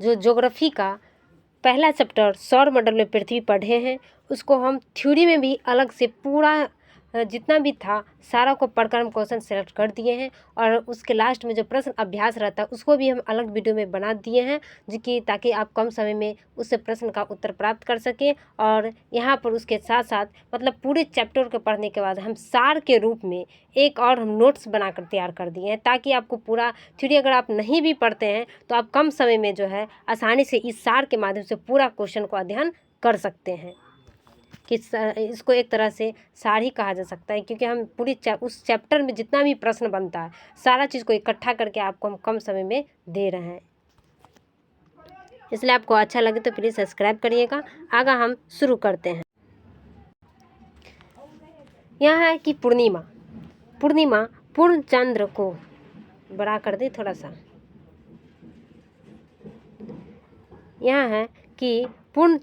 जो ज्योग्राफी का पहला चैप्टर सौरमंडल में पृथ्वी पढ़े हैं, उसको हम थ्योरी में भी अलग से पूरा जितना भी था सारा को पढ़कर हम क्वेश्चन सेलेक्ट कर दिए हैं। और उसके लास्ट में जो प्रश्न अभ्यास रहता है उसको भी हम अलग वीडियो में बना दिए हैं, जो कि ताकि आप कम समय में उस प्रश्न का उत्तर प्राप्त कर सकें। और यहाँ पर उसके साथ साथ मतलब पूरे चैप्टर को पढ़ने के बाद हम सार के रूप में एक और हम नोट्स बनाकर तैयार कर दिए हैं, ताकि आपको पूरा थ्योरी अगर आप नहीं भी पढ़ते हैं तो आप कम समय में जो है आसानी से इस सार के माध्यम से पूरा क्वेश्चन को अध्ययन कर सकते हैं। कि इसको एक तरह से सार ही कहा जा सकता है, क्योंकि हम पूरी उस चैप्टर में जितना भी प्रश्न बनता है सारा चीज़ को इकट्ठा करके आपको हम कम समय में दे रहे हैं। इसलिए आपको अच्छा लगे तो प्लीज़ सब्सक्राइब करिएगा। आगे हम शुरू करते हैं। यहाँ है कि पूर्णिमा पूर्ण चंद्र को बड़ा कर दे थोड़ा सा। यहाँ है कि पूर्ण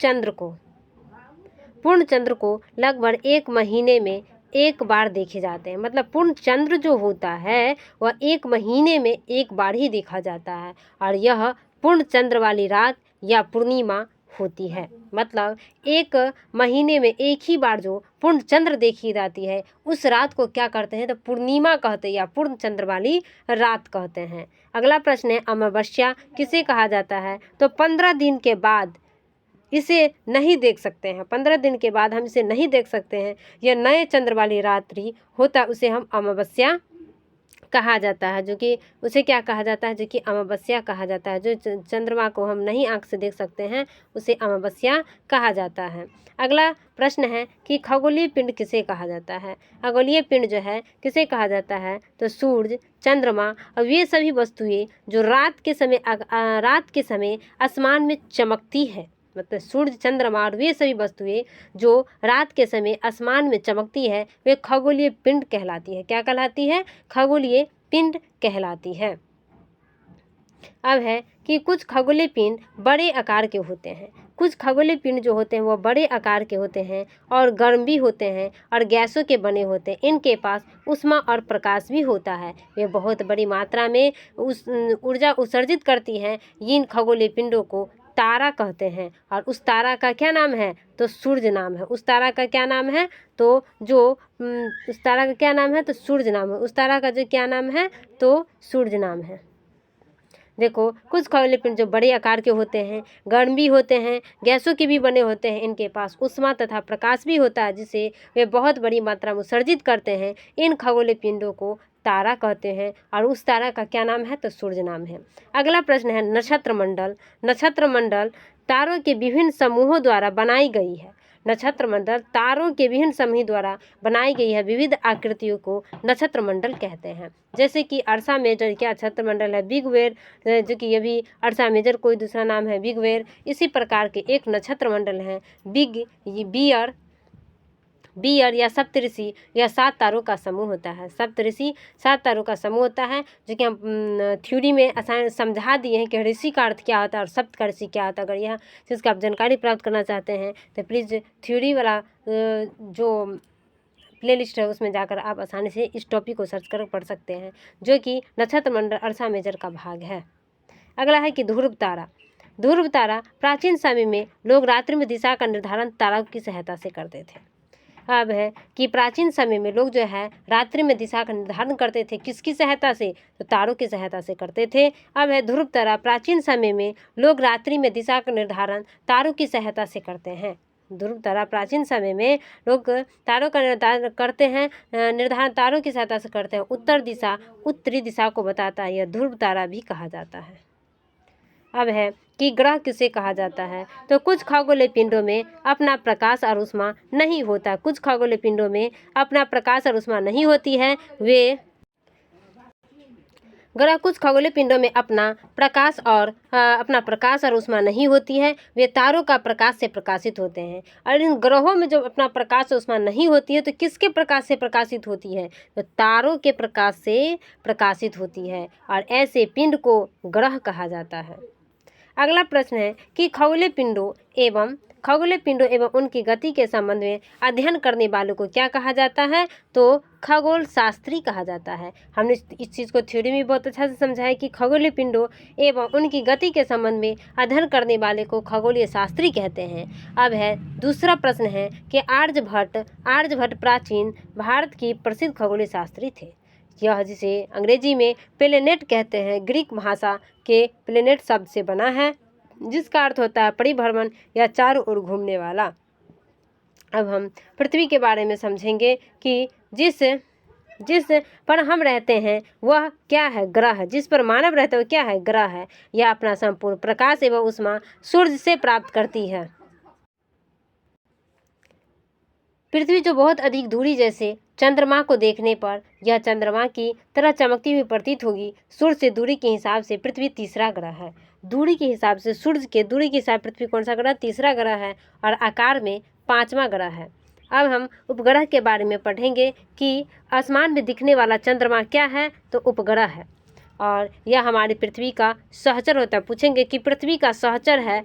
चंद्र को लगभग 1 महीने में एक बार देखे जाते हैं। मतलब पूर्ण चंद्र जो होता है वह 1 महीने में एक बार ही देखा जाता है, और यह पूर्ण चंद्र वाली रात या पूर्णिमा होती है। मतलब 1 महीने में एक ही बार जो पूर्ण चंद्र देखी जाती है उस रात को क्या कहते हैं, तो पूर्णिमा कहते हैं या पूर्ण चंद्र वाली रात कहते हैं। अगला प्रश्न है अमावस्या किसे कहा जाता है, तो 15 दिन के बाद इसे नहीं देख सकते हैं। 15 दिन के बाद हम इसे नहीं देख सकते हैं। यह नए चंद्र वाली रात्रि होता उसे हम अमावस्या कहा जाता है, जो कि उसे क्या कहा जाता है, जो कि अमावस्या कहा जाता है। जो चंद्रमा को हम नहीं आंख से देख सकते हैं उसे अमावस्या कहा जाता है। अगला प्रश्न है कि खगोलीय पिंड किसे कहा जाता है। खगोलीय पिंड जो है किसे कहा जाता है, तो सूर्य, चंद्रमा और वे सभी वस्तुएं जो रात के समय आसमान में चमकती है। मतलब सूर्य, चंद्रमा और वे सभी वस्तुएं जो रात के समय आसमान में चमकती है वे खगोलीय पिंड कहलाती है। क्या कहलाती है, खगोलीय पिंड कहलाती है। अब है कि कुछ खगोलीय पिंड बड़े आकार के होते हैं। कुछ खगोलीय पिंड जो होते हैं वो बड़े आकार के होते हैं और गर्म भी होते हैं और गैसों के बने होते हैं। इनके पास ऊष्मा और प्रकाश भी होता है। वे बहुत बड़ी मात्रा में ऊर्जा उत्सर्जित करती हैं। इन खगोलीय पिंडों को तारा कहते हैं, और उस तारा का क्या नाम है, तो सूर्य नाम है। उस तारा का क्या नाम है, तो उस तारा का क्या नाम है, तो सूर्य नाम है। उस तारा का जो क्या नाम है, तो सूर्य नाम है। देखो कुछ खगोलीय पिंड जो बड़े आकार के होते हैं, गर्म भी होते हैं, गैसों के भी बने होते हैं। इनके पास ऊष्मा तथा प्रकाश भी होता है जिसे वे बहुत बड़ी मात्रा में उत्सर्जित करते हैं। इन खगोलीय पिंडों को तारा कहते हैं, और उस तारा का क्या नाम है, तो सूर्य नाम है। अगला प्रश्न है नक्षत्र मंडल तारों के विभिन्न समूहों द्वारा बनाई गई है। नक्षत्र मंडल तारों के विभिन्न समूह द्वारा बनाई गई है विविध आकृतियों को नक्षत्र मंडल कहते हैं। जैसे कि अर्सा मेजर क्या नक्षत्र मंडल है, बिग बेर, जो कि ये भी अर्सा मेजर कोई दूसरा नाम है बिग बेर। इसी प्रकार के एक नक्षत्र मंडल है बिग बियर या सप्तऋषि या 7 तारों का समूह होता है। सप्तऋषि 7 तारों का समूह होता है, जो कि हम थ्योरी में आसान समझा दिए हैं कि ऋषि का अर्थ क्या होता है और सप्त का ऋषि क्या होता है। अगर यह चीज़ का आप जानकारी प्राप्त करना चाहते हैं तो प्लीज़ थ्योरी वाला जो प्लेलिस्ट है उसमें जाकर आप आसानी से इस टॉपिक को सर्च कर पढ़ सकते हैं, जो कि नक्षत्र मंडल अर्सा मेजर का भाग है। अगला है कि ध्रुव तारा प्राचीन समय में लोग रात्रि में दिशा का निर्धारण तारों की सहायता से करते थे। अब है कि प्राचीन समय में लोग जो है रात्रि में दिशा का निर्धारण करते थे, किसकी सहायता से, तो तारों की सहायता से करते थे। अब है ध्रुव तारा प्राचीन समय में लोग रात्रि में दिशा का निर्धारण तारों की सहायता से करते हैं। ध्रुव तारा प्राचीन समय में लोग तारों का निर्धारण करते हैं, निर्धारण तारों की सहायता से करते हैं। उत्तरी दिशा को बताता है, यह ध्रुव तारा भी कहा जाता है। अब है कि ग्रह किसे कहा जाता है, तो कुछ खगोलीय पिंडों में अपना प्रकाश और ऊष्मा नहीं होता। कुछ खगोलीय पिंडों में अपना प्रकाश और ऊष्मा नहीं होती है। वे ग्रह कुछ खगोलीय पिंडों में अपना प्रकाश और ऊष्मा नहीं होती है। वे तारों का प्रकाश से प्रकाशित होते हैं। और इन ग्रहों में जो अपना प्रकाश और ऊष्मा नहीं होती है तो किसके प्रकाश से प्रकाशित होती है, तो तारों के प्रकाश से प्रकाशित होती है, और ऐसे पिंड को ग्रह कहा जाता है। अगला प्रश्न है कि खगोलीय पिंडों एवं खगोलीय पिंडों एवं उनकी गति के संबंध में अध्ययन करने वालों को क्या कहा जाता है? तो खगोल शास्त्री कहा जाता है। हमने इस चीज़ को थ्योरी में बहुत अच्छा से समझा है कि खगोलीय पिंडों एवं उनकी गति के संबंध में अध्ययन करने वाले को खगोलीय शास्त्री कहते हैं। अब है दूसरा प्रश्न है कि आर्यभट्ट प्राचीन भारत की प्रसिद्ध खगोलीय शास्त्री थे। यह जिसे अंग्रेजी में प्लेनेट कहते हैं, ग्रीक भाषा के प्लेनेट शब्द से बना है, जिसका अर्थ होता है परिभ्रमण या चारों ओर घूमने वाला। अब हम पृथ्वी के बारे में समझेंगे कि जिस पर हम रहते हैं वह क्या है? ग्रह। जिस पर मानव रहता है वह क्या है? ग्रह है। यह अपना संपूर्ण प्रकाश एवं ऊष्मा सूर्य से प्राप्त करती है। पृथ्वी जो बहुत अधिक दूरी जैसे चंद्रमा को देखने पर यह चंद्रमा की तरह चमकती हुई प्रतीत होगी। सूर्य से दूरी के हिसाब से पृथ्वी तीसरा ग्रह है। दूरी के हिसाब से सूर्य के दूरी के हिसाब पृथ्वी कौन सा ग्रह? तीसरा ग्रह है और आकार में पांचवा ग्रह है। अब हम उपग्रह के बारे में पढ़ेंगे कि आसमान में दिखने वाला चंद्रमा क्या है? तो उपग्रह है और यह हमारी पृथ्वी का सहचर होता है। पूछेंगे कि पृथ्वी का सहचर है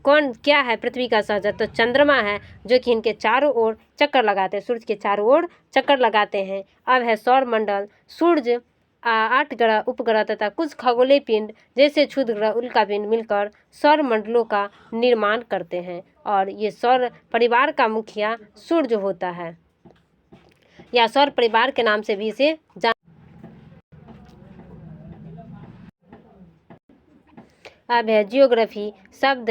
कौन, क्या है पृथ्वी का सहचर? तो चंद्रमा है, जो कि इनके चारों ओर चक्कर लगाते हैं, सूर्य के चारों ओर चक्कर लगाते हैं। अब है सौरमंडल। सूर्य 8 ग्रह, उपग्रह तथा कुछ खगोलीय पिंड जैसे क्षुद्र ग्रह, उल्कापिंड मिलकर सौरमंडलों का निर्माण करते हैं और ये सौर परिवार का मुखिया सूर्य होता है, या सौर परिवार के नाम से भी इसे अब है जियोग्राफी शब्द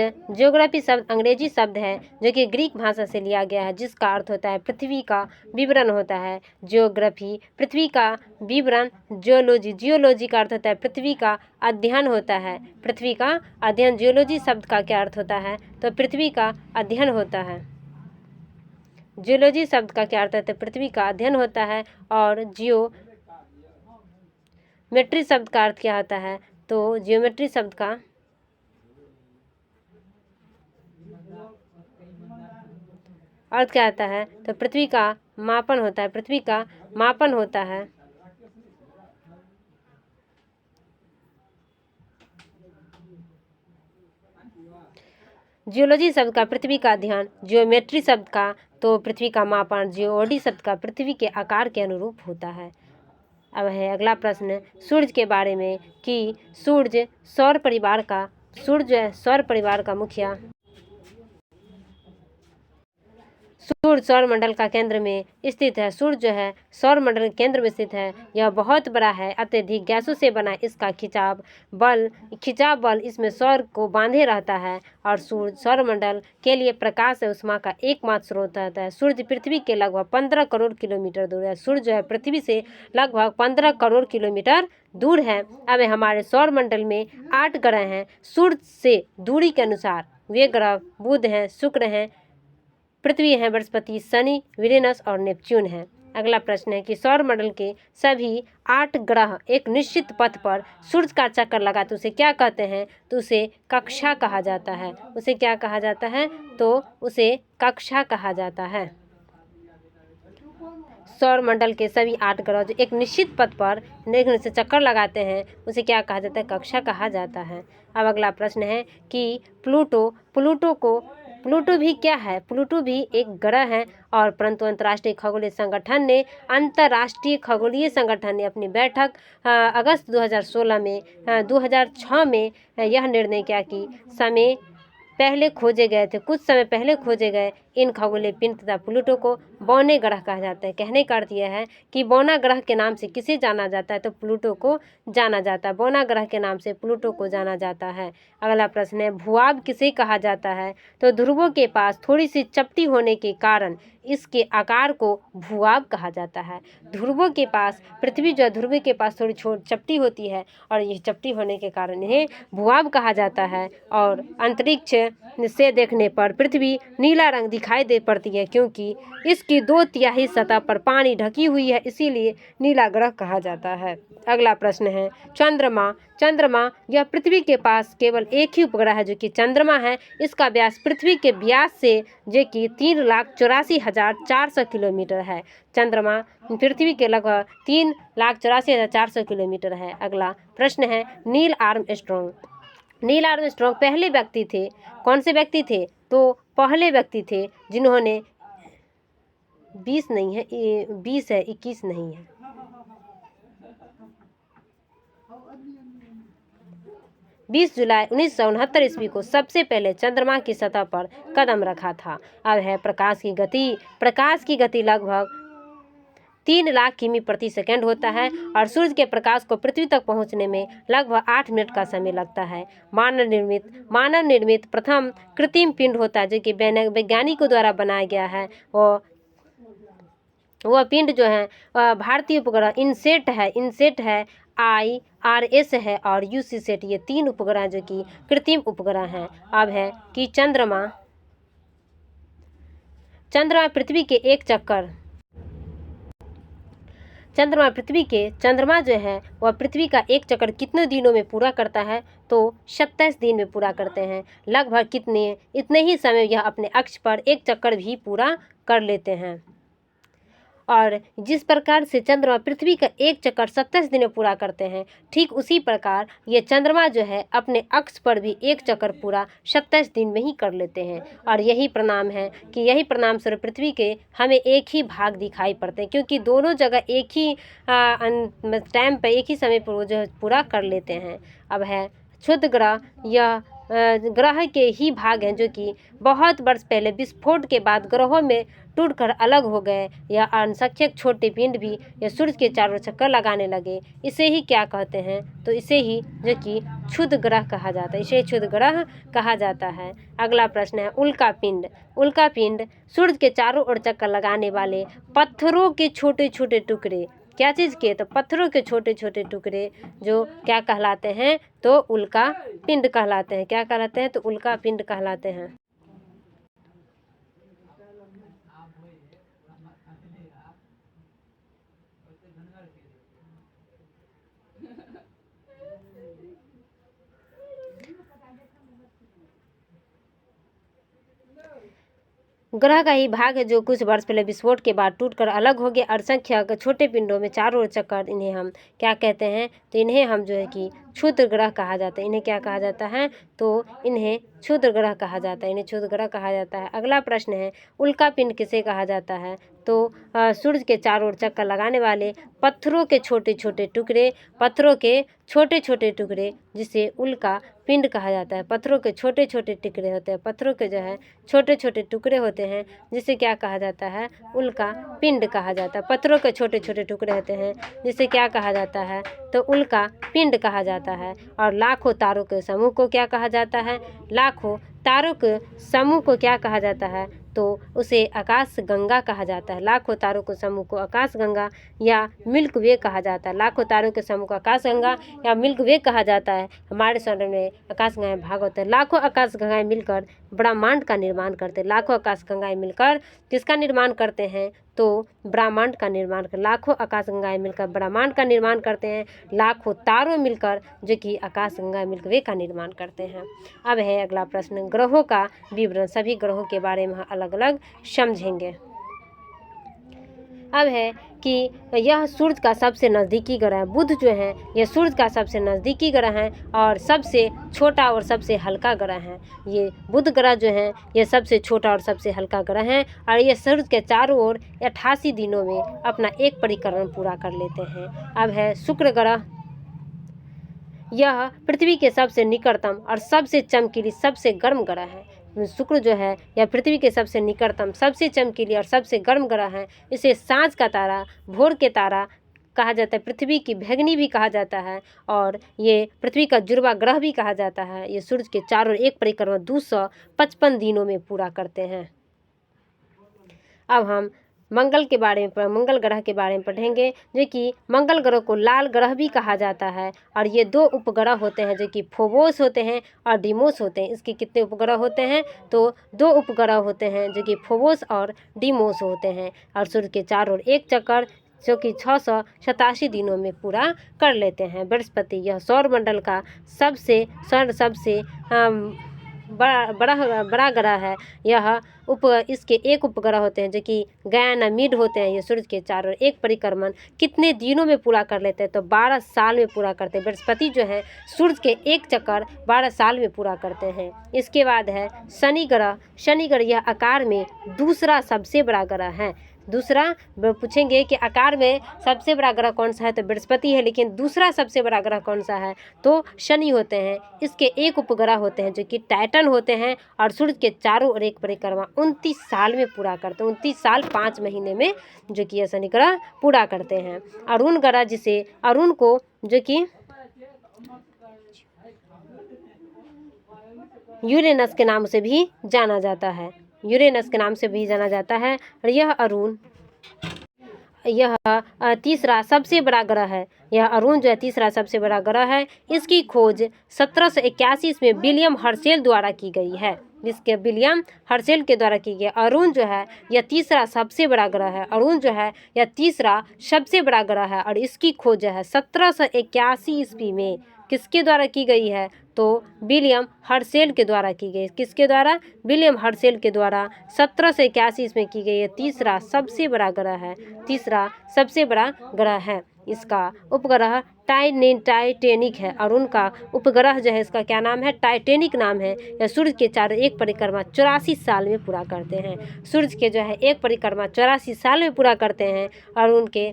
अंग्रेजी शब्द है जो कि ग्रीक भाषा से लिया गया है, जिसका अर्थ होता है पृथ्वी का विवरण होता है। जियोग्राफी पृथ्वी का विवरण, जियोलॉजी का अर्थ होता है पृथ्वी का अध्ययन होता है। पृथ्वी का अध्ययन। जियोलॉजी शब्द का क्या अर्थ होता है? तो पृथ्वी का अध्ययन होता है। जियोलॉजी शब्द का क्या अर्थ होता है? पृथ्वी का अध्ययन होता है। और जियोमेट्री शब्द का अर्थ क्या होता है? तो जियोमेट्री शब्द का अर्थ क्या आता है? तो पृथ्वी का मापन होता है। पृथ्वी का मापन होता है। जियोलॉजी शब्द का पृथ्वी का अध्ययन, जियोमेट्री शब्द का तो पृथ्वी का मापन, जियोडी शब्द का पृथ्वी के आकार के अनुरूप होता है। अब है अगला प्रश्न सूर्य के बारे में कि सूर्य सौर परिवार का मुखिया। सूर्य सौरमंडल का केंद्र में स्थित है। सूर्य जो है सौरमंडल के केंद्र में स्थित है। यह बहुत बड़ा है, अत्यधिक गैसों से बना इसका खिंचाव बल इसमें सौर को बांधे रहता है और सूर्य सौरमंडल के लिए प्रकाश और ऊष्मा का एकमात्र स्रोत रहता है। सूर्य पृथ्वी के लगभग 15 करोड़ किलोमीटर दूर है। सूर्य जो है पृथ्वी से लगभग 15 करोड़ किलोमीटर दूर है। अब हमारे सौरमंडल में 8 ग्रह हैं। सूर्य से दूरी के अनुसार वे ग्रह बुध हैं, शुक्र हैं, पृथ्वी है, बृहस्पति, शनि, यूरेनस और नेपच्यून है। अगला प्रश्न है कि सौरमंडल के सभी 8 ग्रह एक निश्चित पथ पर सूर्य का चक्कर लगाते उसे क्या कहते हैं? तो उसे कक्षा कहा जाता है। उसे क्या कहा जाता है? तो उसे कक्षा कहा जाता है। सौरमंडल के सभी 8 ग्रह जो एक निश्चित पथ पर से चक्कर लगाते हैं उसे क्या कहा जाता है? कक्षा कहा जाता है। अब अगला प्रश्न है कि प्लूटो भी क्या है? प्लूटो भी एक ग्रह है और परंतु अंतर्राष्ट्रीय खगोलीय संगठन ने अपनी बैठक अगस्त 2006 में यह निर्णय किया कि कुछ समय पहले खोजे गए इन खगोलीय पिंड तथा प्लूटो को बौने ग्रह कहा जाता है। कहने का अर्थ यह है कि बौना ग्रह के नाम से किसे जाना जाता है? तो प्लूटो को जाना जाता है। बौना ग्रह के नाम से प्लूटो को जाना जाता है। अगला प्रश्न है भूभाग किसे कहा जाता है? तो ध्रुवों के पास थोड़ी सी चपटी होने के कारण इसके आकार को भूभाग कहा जाता है। ध्रुवों के पास पृथ्वी जो ध्रुव के पास थोड़ी चपटी होती है और यह चपटी होने के कारण इन्हें भूभाग कहा जाता है। और अंतरिक्ष से देखने पर पृथ्वी नीला रंग दिखाई दे पड़ती है क्योंकि इसकी 2/3 सतह पर पानी ढकी हुई है, इसीलिए नीला ग्रह कहा जाता है। अगला प्रश्न है चंद्रमा यह पृथ्वी के पास केवल एक ही उपग्रह है जो कि चंद्रमा है। इसका व्यास पृथ्वी के व्यास से जो कि 3,84,400 किलोमीटर है। चंद्रमा पृथ्वी के लगभग 3,84,400 किलोमीटर है। अगला प्रश्न है नील आर्मस्ट्रॉन्ग पहले व्यक्ति थे। कौन से व्यक्ति थे? तो पहले व्यक्ति थे जिन्होंने 20 नहीं है, 20 है, 21 नहीं है। 20 जुलाई 1969 ईस्वी को सबसे पहले चंद्रमा की सतह पर कदम रखा था। अब है प्रकाश की गति। प्रकाश की गति लगभग 3 लाख किमी प्रति सेकंड होता है और सूर्य के प्रकाश को पृथ्वी तक पहुंचने में लगभग 8 मिनट का समय लगता है। मानव निर्मित प्रथम कृत्रिम पिंड होता है जो कि वैज्ञानिकों द्वारा बनाया गया है। वह पिंड जो है भारतीय उपग्रह इनसेट है, IRS है और UC-SET, ये 3 उपग्रह जो कि कृत्रिम उपग्रह हैं। अब है कि चंद्रमा जो है वह पृथ्वी का एक चक्कर कितने दिनों में पूरा करता है? तो 27 दिन में पूरा करते हैं। लगभग इतने ही समय यह अपने अक्ष पर एक चक्कर भी पूरा कर लेते हैं। और जिस प्रकार से चंद्रमा पृथ्वी का एक चक्कर 27 दिन में पूरा करते हैं, ठीक उसी प्रकार ये चंद्रमा जो है अपने अक्ष पर भी एक चक्कर पूरा 27 दिन में ही कर लेते हैं। और यही परिणाम स्वरूप पृथ्वी के हमें एक ही भाग दिखाई पड़ते हैं, क्योंकि दोनों जगह एक ही टाइम पर एक ही समय पर वो जो है पूरा कर लेते हैं। अब है क्षुद्र ग्रह। यह ग्रह के ही भाग हैं जो कि बहुत वर्ष पहले विस्फोट के बाद ग्रहों में टूटकर अलग हो गए। या असंख्यक छोटे पिंड भी या सूर्य के चारों चक्कर लगाने लगे। इसे ही क्या कहते हैं? तो इसे ही जो कि क्षुद्र ग्रह कहा जाता है। इसे क्षुद्र ग्रह कहा जाता है। अगला प्रश्न है उल्का पिंड। उल्का पिंड सूर्य के चारों ओर चक्कर लगाने वाले पत्थरों के छोटे छोटे टुकड़े। क्या चीज़ के? तो पत्थरों के छोटे छोटे टुकड़े जो क्या कहलाते हैं? तो उल्का पिंड कहलाते हैं। क्या कहलाते हैं? तो उल्का पिंड कहलाते हैं। ग्रह का ही भाग है जो कुछ वर्ष पहले विस्फोट के बाद टूटकर अलग हो गया। असंख्यक छोटे पिंडों में चारों ओर चक्कर, इन्हें हम क्या कहते हैं? तो इन्हें हम जो है कि क्षुद्र ग्रह कहा जाता है। इन्हें क्या कहा जाता है? तो इन्हें क्षुद्र ग्रह कहा जाता है। इन्हें क्षुद्र ग्रह कहा जाता है। अगला प्रश्न है उल्का पिंड किसे कहा जाता है? तो सूर्य के चारों ओर चक्कर लगाने वाले पत्थरों के छोटे छोटे टुकड़े जिसे उल्का पिंड कहा जाता है। पत्थरों के छोटे छोटे टुकड़े होते हैं। पत्थरों के जो है छोटे छोटे टुकड़े होते हैं जिसे क्या कहा जाता है? उल्का पिंड कहा जाता है। पत्थरों के छोटे छोटे टुकड़े होते हैं जिसे क्या कहा जाता है? तो उल्का पिंड कहा जाता है। और लाखों तारों के समूह को क्या कहा जाता है? लाखों तारों के समूह को क्या कहा जाता है? तो उसे आकाश गंगा कहा जाता है। लाखों तारों के समूह को आकाश गंगा या मिल्क वे कहा जाता है। लाखों तारों के समूह को आकाश गंगा या मिल्क वे कहा जाता है। हमारे सौर में आकाश गंगाएं भाग होते हैं। लाखों आकाश गंगाएं मिलकर ब्रह्मांड का निर्माण करते हैं। लाखों आकाश गंगाएं मिलकर किसका निर्माण करते हैं? तो ब्रह्मांड का निर्माण कर। लाखों आकाश गंगाएं मिलकर ब्रह्मांड का निर्माण करते हैं। लाखों तारों मिलकर जो कि आकाश गंगा मिल्क वे का निर्माण करते हैं। अब है अगला प्रश्न ग्रहों का विवरण। सभी ग्रहों के बारे में अलग अलग समझेंगे। अब है कि यह सूर्य का सबसे नज़दीकी ग्रह है। बुध जो है यह सूर्य का सबसे नज़दीकी ग्रह है और सबसे छोटा और सबसे हल्का ग्रह है। ये बुध ग्रह जो है यह सबसे छोटा और सबसे हल्का ग्रह है और ये सूर्य के चारों ओर 88 दिनों में अपना एक परिक्रमण पूरा कर लेते हैं। अब है शुक्र ग्रह। यह पृथ्वी के सबसे निकटतम और सबसे चमकीली सबसे गर्म ग्रह है। शुक्र जो है यह पृथ्वी के सबसे निकटतम सबसे चमकीली और सबसे गर्म ग्रह है। इसे सांझ का तारा, भोर के तारा कहा जाता है। पृथ्वी की भैगनी भी कहा जाता है और ये पृथ्वी का जुड़वा ग्रह भी कहा जाता है। ये सूर्य के चारों एक परिक्रमा 255 दिनों में पूरा करते हैं। अब हम मंगल ग्रह के बारे में पढ़ेंगे जो कि मंगल ग्रह को लाल ग्रह भी कहा जाता है और ये 2 उपग्रह होते हैं जो कि फोबोस होते हैं और डीमोस होते हैं। इसके कितने उपग्रह होते हैं? तो 2 उपग्रह होते हैं जो कि फोबोस और डीमोस होते हैं और सूर्य के चारों ओर एक चक्कर जो कि 687 दिनों में पूरा कर लेते हैं। बृहस्पति यह सौरमंडल का सबसे बड़ा ग्रह है। इसके एक उपग्रह होते हैं जो कि गयानामिड होते हैं। ये सूरज के चारों ओर एक परिक्रमण कितने दिनों में पूरा कर लेते हैं? तो 12 साल में पूरा करते हैं। बृहस्पति जो है सूरज के एक चक्कर 12 साल में पूरा करते हैं। इसके बाद है शनि ग्रह। शनि ग्रह यह आकार में दूसरा सबसे बड़ा ग्रह है। दूसरा पूछेंगे कि आकार में सबसे बड़ा ग्रह कौन सा है, तो बृहस्पति है, लेकिन दूसरा सबसे बड़ा ग्रह कौन सा है, तो शनि होते हैं। इसके एक उपग्रह होते हैं जो कि टाइटन होते हैं और सूरज के चारों ओर एक परिक्रमा 29 साल में पूरा करते हैं। 29 साल 5 महीने में जो कि यह शनि ग्रह पूरा करते हैं। अरुण ग्रह, जिसे अरुण को जो कि यूरेनस के नाम से भी जाना जाता है। यूरेनस के नाम से भी जाना जाता है। और यह तीसरा सबसे बड़ा ग्रह है। यह अरुण जो है तीसरा सबसे बड़ा ग्रह है। इसकी खोज 1781 में विलियम हर्शेल द्वारा की गई है। इसके विलियम हर्शेल के द्वारा की गई। अरुण जो है यह तीसरा सबसे बड़ा ग्रह है। अरुण जो है यह तीसरा सबसे बड़ा ग्रह है और इसकी खोज जो है 1781 ईस्वी में किसके द्वारा की गई है, तो विलियम हर्शेल के द्वारा की गई। किसके द्वारा? विलियम हर्शेल के द्वारा 1781 में की गई। तीसरा सबसे बड़ा ग्रह है। तीसरा सबसे बड़ा ग्रह है। इसका उपग्रह टाइटेनिक है। और उनका उपग्रह जो है इसका क्या नाम है? टाइटेनिक नाम है। यह सूर्य के चारों एक परिक्रमा 84 साल में पूरा करते हैं। सूर्य के जो है एक परिक्रमा 84 साल में पूरा करते हैं। और उनके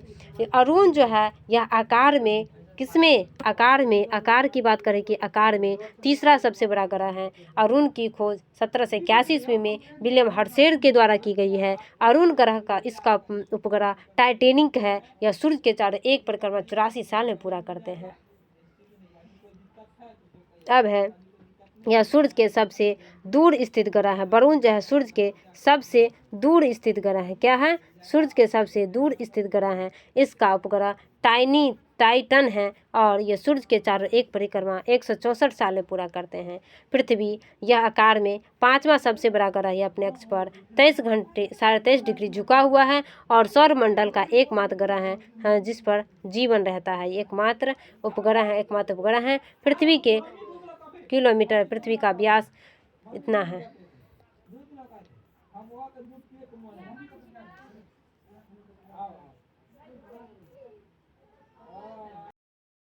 अरुण जो है यह आकार में किसमें? आकार की बात करें कि आकार में तीसरा सबसे बड़ा ग्रह है। अरुण की खोज 1781 ईस्वी में विलियम हर्शेल के द्वारा की गई है। अरुण ग्रह का इसका उपग्रह टाइटेनिक है। यह सूर्य के चारों एक परिक्रमा 84 साल में पूरा करते हैं। अब है यह सूर्य के सबसे दूर स्थित ग्रह है। वरुण जो है सूर्य के सबसे दूर स्थित ग्रह है। क्या है? सूर्य के सबसे दूर स्थित ग्रह है। इसका उपग्रह टाइटन है और यह सूर्य के चारों एक परिक्रमा 164 साल में पूरा करते हैं। पृथ्वी यह आकार में 5वां सबसे बड़ा ग्रह है। अपने अक्ष पर 23 घंटे 23.5 डिग्री झुका हुआ है और सौरमंडल का एकमात्र ग्रह है जिस पर जीवन रहता है। एकमात्र उपग्रह है। पृथ्वी के किलोमीटर, पृथ्वी का व्यास इतना है।